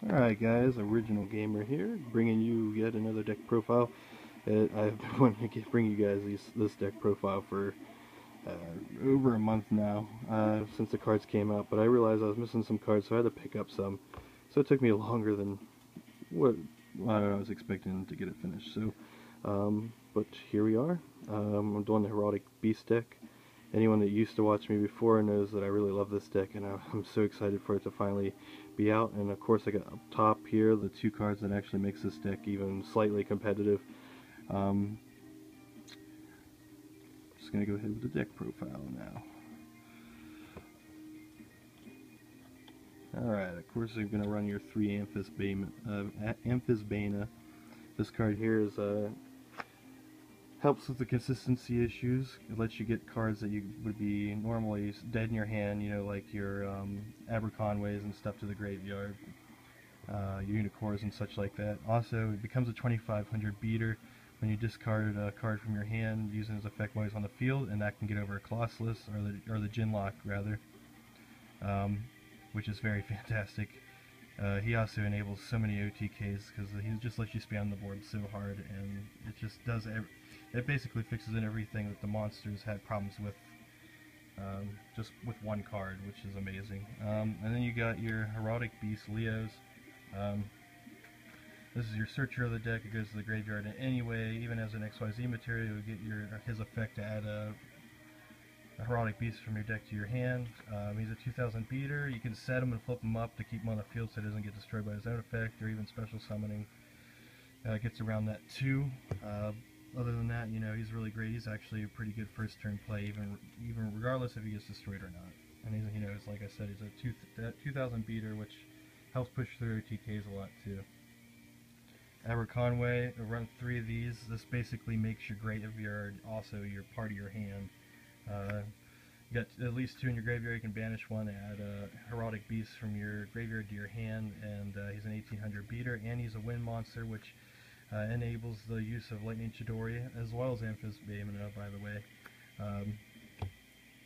Alright guys, Original Gamer here, bringing you yet another deck profile. I've been wanting to bring you guys this deck profile for over a month now, since the cards came out, but I realized I was missing some cards, so I had to pick up some. So it took me longer than what I was expecting to get it finished. So, but here we are. I'm doing the Heraldic Beast deck. Anyone that used to watch me before knows that I really love this deck, and I'm so excited for it to finally be out. And of course, I got up top here the two cards that actually makes this deck even slightly competitive. Just gonna go ahead with the deck profile now. Alright, of course you're gonna run your 3 Amphisbaena. This card here is helps with the consistency issues. It lets you get cards that you would be normally dead in your hand, you know, like your Aberconways and stuff to the graveyard, Unicorns and such like that. Also, it becomes a 2500 beater when you discard a card from your hand using its effect while he's on the field, and that can get over a Colossus, or the Ginlock rather, which is very fantastic. He also enables so many OTKs because he just lets you spam the board so hard, and it just does it basically fixes in everything that the monsters had problems with, just with one card, which is amazing. And then you got your Heraldic Beast Leos. This is your searcher of the deck. It goes to the graveyard in any way, even as an XYZ material. You get his effect to add a Heraldic Beast from your deck to your hand. He's a 2000 beater. You can set him and flip him up to keep him on the field so he doesn't get destroyed by his own effect, or even special summoning gets around that too. Other than that, you know, he's really great. He's actually a pretty good first turn play, even regardless if he gets destroyed or not. And he's, you know, it's like I said, he's a 2000 beater, which helps push through TKs a lot too. Aberconway, run 3 of these. This basically makes your graveyard also your part of your hand. You got at least 2 in your graveyard. You can banish one, add a Heraldic Beast from your graveyard to your hand, and he's an 1800 beater, and he's a wind monster, which enables the use of Lightning Chidori, as well as Amphisbaena, by the way.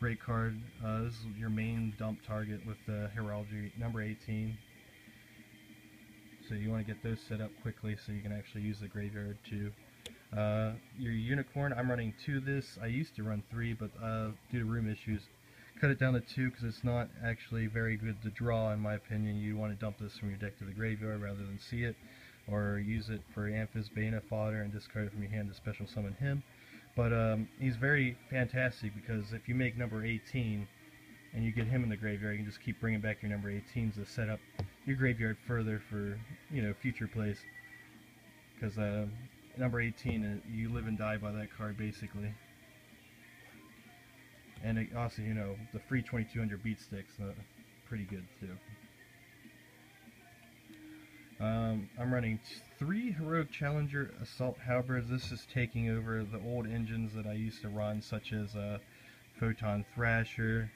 Great card. This is your main dump target with Heraldry number 18. So you want to get those set up quickly so you can actually use the graveyard too. Your Unicorn, I'm running 2 this. I used to run 3, but due to room issues, cut it down to 2 because it's not actually very good to draw, in my opinion. You want to dump this from your deck to the graveyard rather than see it, or use it for Amphisbaena fodder and discard it from your hand to special summon him. But he's very fantastic because if you make number 18 and you get him in the graveyard, you can just keep bringing back your number 18s to set up your graveyard further for, you know, future plays. Because number 18, you live and die by that card basically. And it also, you know, the free 2200 beat sticks, pretty good too. I'm running 3 Heroic Challenger Assault Halberds. This is taking over the old engines that I used to run, such as Photon Thrasher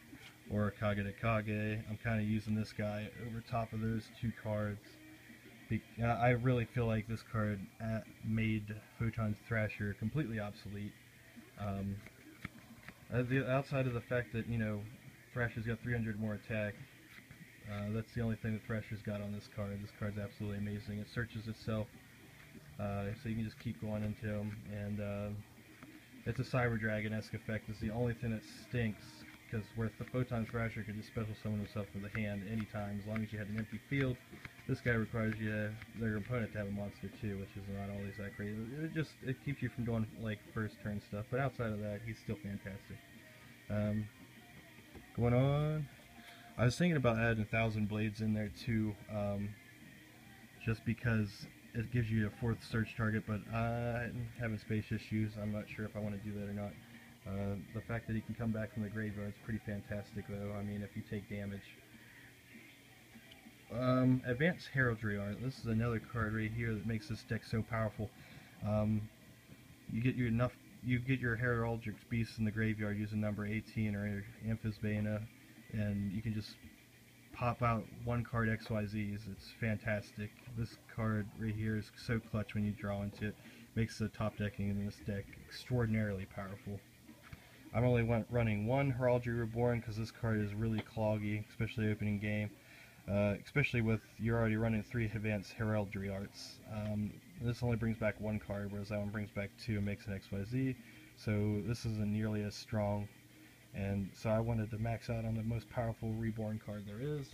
or Kage de Kage. I'm kind of using this guy over top of those 2 cards. I really feel like this card made Photon Thrasher completely obsolete. Outside of the fact that, you know, Thrasher's got 300 more attack, that's the only thing that Thrasher's got on this card. This card's absolutely amazing. It searches itself, so you can just keep going into him, and it's a Cyber Dragon-esque effect. It's the only thing that stinks, because where the Photon Thrasher could just special summon himself from the hand anytime, as long as you had an empty field. This guy requires their opponent to have a monster too, which is not always that great. It keeps you from doing like first turn stuff, but outside of that, he's still fantastic. Going on, I was thinking about adding 1000 Blades in there too, just because it gives you a 4th search target, but I'm having space issues. I'm not sure if I want to do that or not. The fact that he can come back from the graveyard is pretty fantastic though. I mean, if you take damage. Advanced Heraldry Art. This is another card right here that makes this deck so powerful. You get your Heraldic Beast in the graveyard using number 18 or Amphisbaena, and you can just pop out 1 card XYZs. It's fantastic. This card right here is so clutch when you draw into it. Makes the top decking in this deck extraordinarily powerful. I'm only running 1 Heraldry Reborn because this card is really cloggy, especially opening game. especially with you're already running 3 advanced heraldry arts. This only brings back 1 card, whereas that one brings back 2 and makes an XYZ. So this isn't nearly as strong, and so I wanted to max out on the most powerful reborn card there is,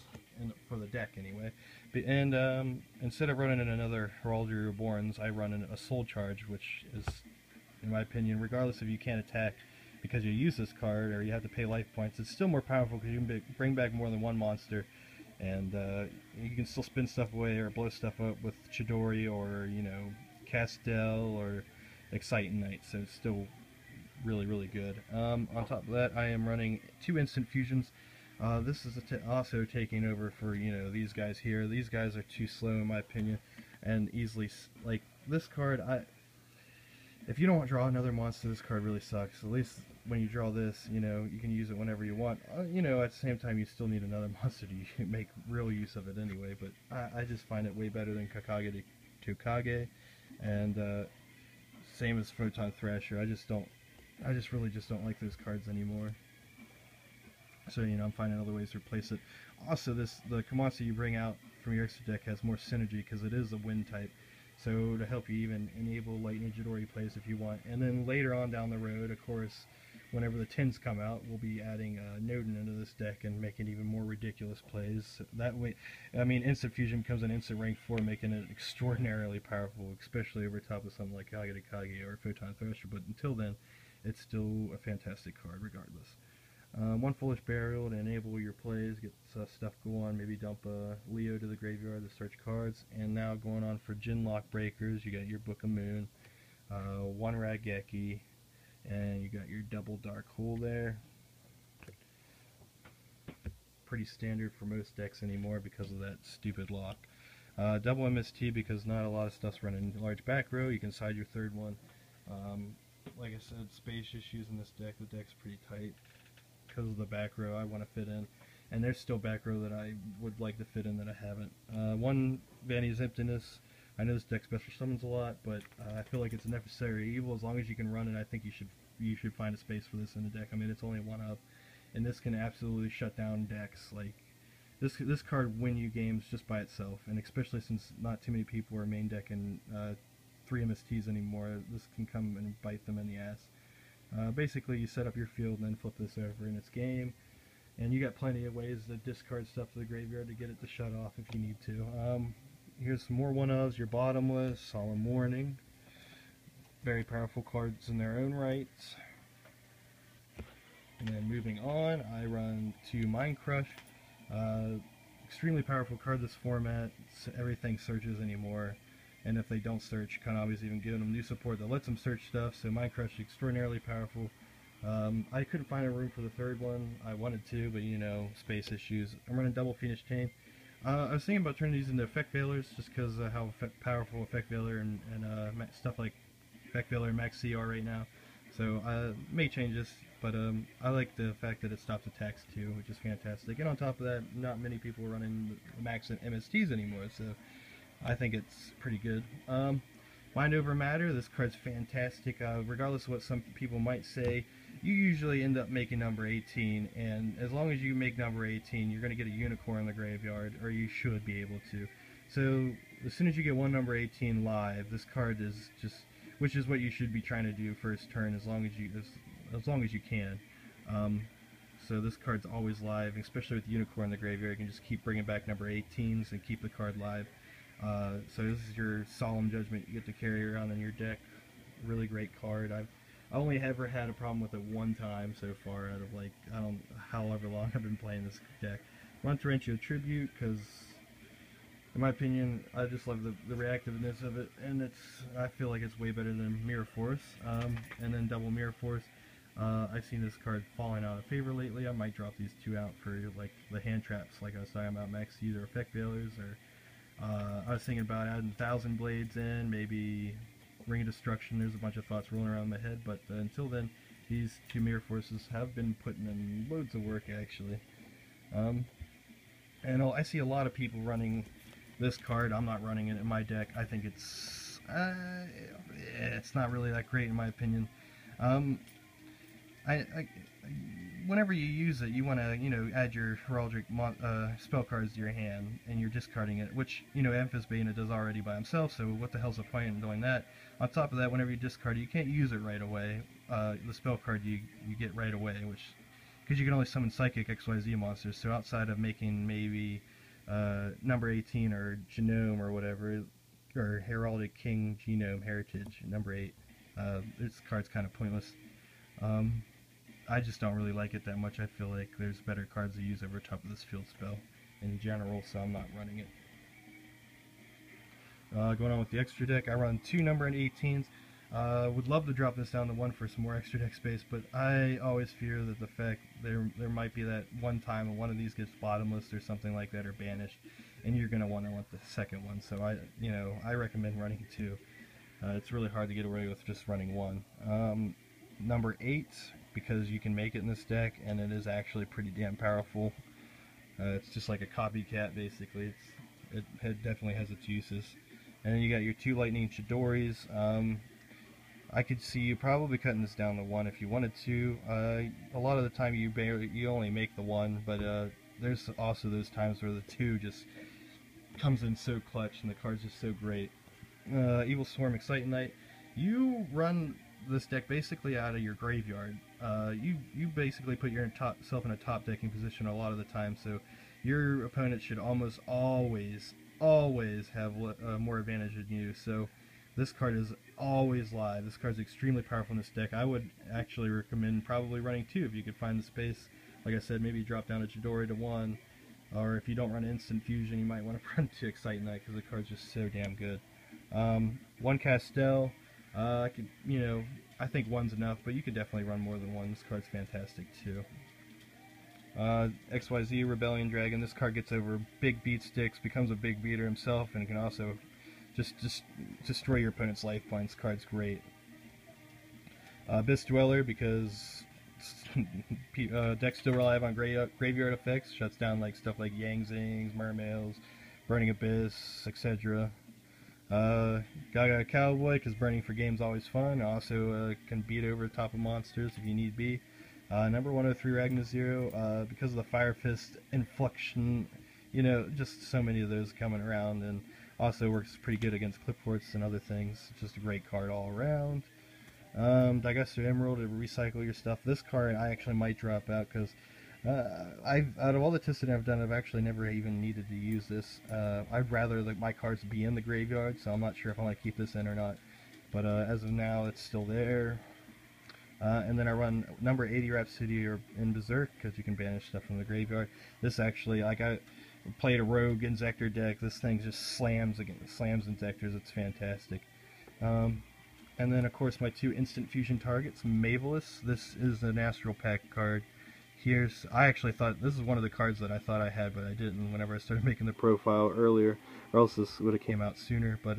for the deck anyway. And instead of running in another Heraldry Reborns, I run in a Soul Charge, which is, in my opinion, regardless if you can't attack because you use this card or you have to pay life points, it's still more powerful because you can bring back more than 1 monster, and you can still spin stuff away or blow stuff up with Chidori or, you know, Castel or Exciting Knight, so it's still really, really good. On top of that, I am running 2 instant fusions. This is also taking over for, you know, these guys here. These guys are too slow in my opinion, and easily, like, this card, if you don't draw another monster, this card really sucks. At least when you draw this, you know, you can use it whenever you want. You know, at the same time, you still need another monster to make real use of it anyway, but I just find it way better than Kakage to Kage, and same as Photon Thrasher. I just really don't like those cards anymore. So, you know, I'm finding other ways to replace it. Also, the Kamasa you bring out from your extra deck has more synergy because it is a wind type. So to help you even enable Lightning Chidori plays if you want. And then later on down the road, of course, whenever the tins come out, we'll be adding Nodin into this deck and making even more ridiculous plays. That way, I mean, Instant Fusion becomes an instant rank 4, making it extraordinarily powerful, especially over top of something like Kage to Kage or Photon Thrasher. But until then, it's still a fantastic card regardless. 1 Foolish Burial to enable your plays, get stuff go on, maybe dump Leo to the graveyard to search cards. And now going on for Jinlock Breakers, you got your Book of Moon, 1 Raigeki, and you got your double Dark Hole there. Pretty standard for most decks anymore because of that stupid lock. Double MST because not a lot of stuff's running large back row. You can side your 3rd one. Like I said, space issues in this deck. The deck's pretty tight because of the back row I want to fit in, and there's still back row that I would like to fit in that I haven't. 1 Vanity's Emptiness. I know this deck special summons a lot, but I feel like it's a necessary evil. As long as you can run it, I think you should find a space for this in the deck. I mean, it's only 1 up, and this can absolutely shut down decks. Like this card win you games just by itself, and especially since not too many people are main decking 3 MSTs anymore, this can come and bite them in the ass. Basically, you set up your field and then flip this over in its game, and you got plenty of ways to discard stuff to the graveyard to get it to shut off if you need to. Here's some more 1-ofs. Your Bottomless, Solemn Warning. Very powerful cards in their own rights. And then moving on, I run 2 Mind Crush. Extremely powerful card this format. Everything searches anymore. And if they don't search, Konami's even giving them new support that lets them search stuff, so Mind Crush is extraordinarily powerful. I couldn't find a room for the 3rd one. I wanted to, but you know, space issues. I'm running double Phoenix Chain. I was thinking about turning these into Effect Veilers just because of how powerful Effect Veiler and stuff like Effect Veiler and Max C are right now. So may change this, but I like the fact that it stops attacks too, which is fantastic. And on top of that, not many people are running the Max and MSTs anymore, so I think it's pretty good. Mind Over Matter, this card's fantastic. Regardless of what some people might say, you usually end up making number 18, and as long as you make number 18, you're going to get a unicorn in the graveyard, or you should be able to. So as soon as you get 1 number 18 live, this card is just, which is what you should be trying to do first turn, as long as you can. So this card's always live, especially with Unicorn in the graveyard. You can just keep bringing back number 18s and keep the card live. So this is your Solemn Judgment you get to carry around in your deck. Really great card. I've only ever had a problem with it 1 time so far out of, like, I don't know however long I've been playing this deck. Run Torrential Tribute because, in my opinion, I just love the reactiveness of it, and I feel like it's way better than Mirror Force. And then double Mirror Force. I've seen this card falling out of favor lately. I might drop these 2 out for, like, the hand traps, like I was talking about, Max C's or Effect Veilers, or I was thinking about adding 1,000 Blades in, maybe Ring of Destruction. There's a bunch of thoughts rolling around in my head, but until then, these 2 Mirror Forces have been putting in loads of work, actually. And I see a lot of people running this card. I'm not running it in my deck. I think it's not really that great in my opinion. whenever you use it, you want to, add your heraldic spell cards to your hand, and you're discarding it, which, Amethyst Beta does already by himself, so what the hell's the point in doing that? On top of that, whenever you discard it, you can't use it right away. The spell card you get right away, which, because you can only summon Psychic XYZ monsters, so outside of making maybe number 18 or Genome or whatever, or Heraldic King Genome Heritage, number 8, this card's kind of pointless. I just don't really like it that much. I feel like there's better cards to use over top of this field spell in general, so I'm not running it. Going on with the extra deck, I run 2 number 18s. Would love to drop this down to 1 for some more extra deck space, but I always fear that the fact there might be that one time when one of these gets bottomless or something like that, or banished, and you're going to want the second one. So I recommend running 2. It's really hard to get away with just running 1. Number 8, because you can make it in this deck, and it is actually pretty damn powerful. It's just like a copycat, basically. It definitely has its uses. And then you got your 2 Lightning Chidoris. I could see you probably cutting this down to 1 if you wanted to. A lot of the time you only make the 1, but there's also those times where the 2 just comes in so clutch and the card's just so great. Evil Swarm Excite-Knight. You run this deck basically out of your graveyard. You basically put yourself in a top decking position a lot of the time, so your opponent should almost always have more advantage than you. So this card is always live. This card is extremely powerful in this deck. I would actually recommend probably running 2 if you could find the space. Like I said, maybe drop down a Chidori to 1, or if you don't run Instant Fusion, you might want to run 2 Excite-Knight because the card's just so damn good. 1 Castel. I think 1's enough, but you could definitely run more than 1. This card's fantastic too. XYZ Rebellion Dragon. This card gets over big beat sticks, becomes a big beater himself, and can also just destroy your opponent's life points. This card's great. Abyss Dweller, because decks still rely on graveyard effects, shuts down like stuff like Yang Zings, Mermails, Burning Abyss, etc. Gaga Cowboy, because burning for game's always fun. Also can beat over the top of monsters if you need be. Number 103 Ragna Zero, because of the Fire Fist Inflection, just so many of those coming around, and also works pretty good against Clipports and other things. Just a great card all around. Digester Emerald to recycle your stuff. This card I actually might drop out because out of all the testing I've done, I've actually never even needed to use this. I'd rather my cards be in the graveyard, so I'm not sure if I want to keep this in or not. But as of now, it's still there. And then I run number 80 Rhapsody in Berserk because you can banish stuff from the graveyard. This actually, I played a Rogue Inzector deck. This thing just slams Inzectors. It's fantastic. And then, of course, my 2 Instant Fusion targets. Mavelus. This is an Astral Pack card. I actually thought this is one of the cards that I thought I had, but I didn't whenever I started making the profile earlier, or else this would have came out sooner. But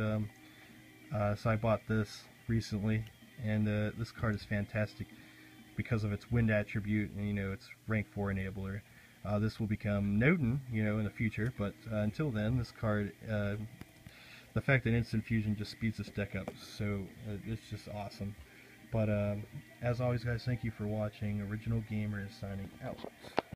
so I bought this recently, and this card is fantastic because of its wind attribute and its rank 4 enabler. This will become Nodin, in the future, but until then, this card, the fact that Instant Fusion just speeds this deck up, so it's just awesome. But as always, guys, thank you for watching. Original Gamer is signing out.